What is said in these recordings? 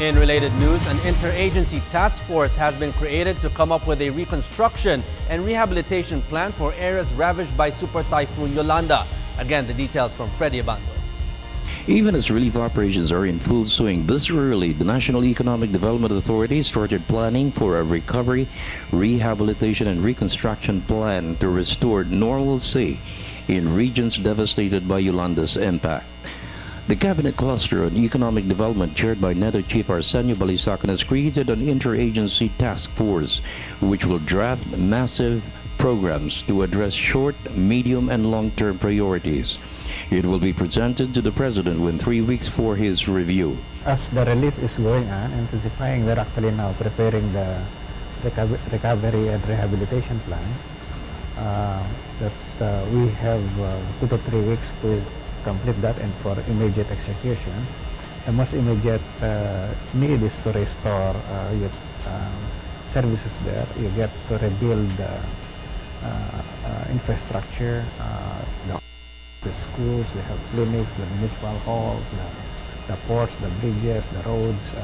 In related news, an interagency task force has been created to come up with a reconstruction and rehabilitation plan for areas ravaged by Super Typhoon Yolanda. Again, the details from Freddie Abando. Even as relief operations are in full swing, this early, the National Economic Development Authority started planning for a recovery, rehabilitation, and reconstruction plan to restore normalcy in regions devastated by Yolanda's impact. The Cabinet Cluster on Economic Development, chaired by NEDO Chief Arsenio Balitaan, has created an interagency task force which will draft massive programs to address short, medium, and long-term priorities. It will be presented to the President within 3 weeks for his review. As the relief is going on, intensifying, we're actually now preparing the recovery and rehabilitation plan that we have 2 to 3 weeks to complete that and for immediate execution. The most immediate need is to restore your services there. You get to rebuild the infrastructure, the schools, the health clinics, the municipal halls, the ports, the bridges, the roads.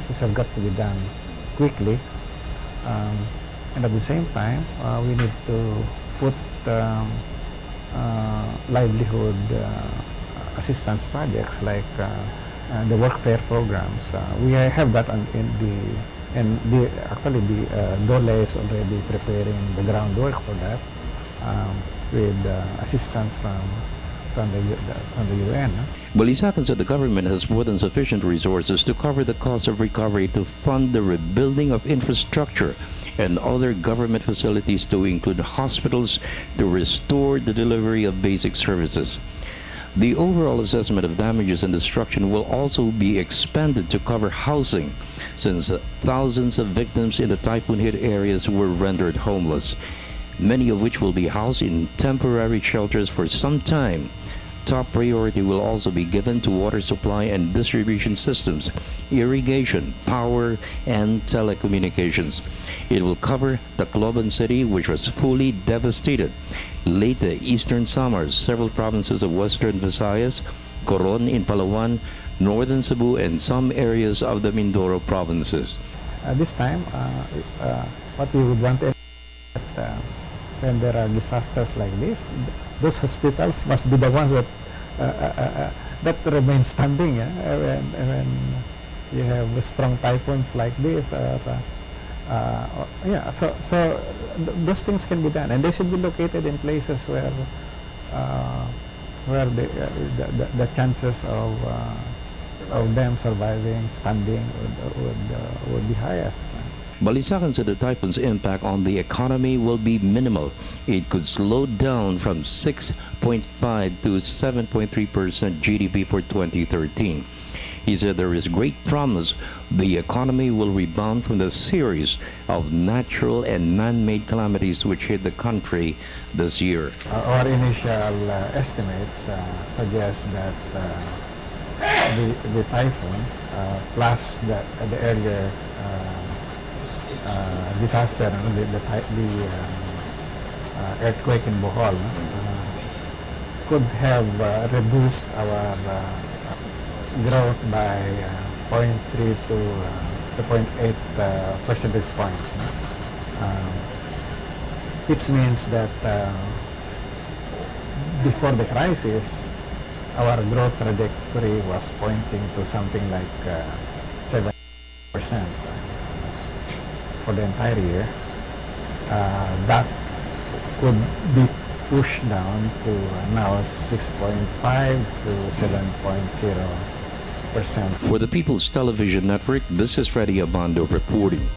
These have got to be done quickly. And at the same time, we need to put livelihood assistance projects like the workfare programs. We have that actually the DOLE is already preparing the groundwork for that with assistance from the UN. Balitaan said the government has more than sufficient resources to cover the cost of recovery to fund the rebuilding of infrastructure and other government facilities, to include hospitals, to restore the delivery of basic services. The overall assessment of damages and destruction will also be expanded to cover housing, since thousands of victims in the typhoon-hit areas were rendered homeless, many of which will be housed in temporary shelters for some time. Top priority will also be given to water supply and distribution systems, irrigation, power, and telecommunications. It will cover Tacloban City, which was fully devastated, Leyte, Eastern Samar, several provinces of Western Visayas, Coron in Palawan, Northern Cebu, and some areas of the Mindoro provinces. This time, what we would want is that when there are disasters like this, those hospitals must be the ones that remain standing. When you have strong typhoons like this, so those things can be done, and they should be located in places where the chances of them surviving, standing would be highest. Balitaan said the typhoon's impact on the economy will be minimal. It could slow down from 6.5 to 7.3% GDP for 2013. He said there is great promise the economy will rebound from the series of natural and man-made calamities which hit the country this year. Our initial estimates suggest that the typhoon plus the earlier disaster, the earthquake in Bohol, could have reduced our growth by 0.3 to 0.8 percentage points, which means that before the crisis, our growth trajectory was pointing to something like 7% for the entire year. That could be pushed down to now 6.5 to 7.0%. For the People's Television Network, this is Freddie Abando reporting.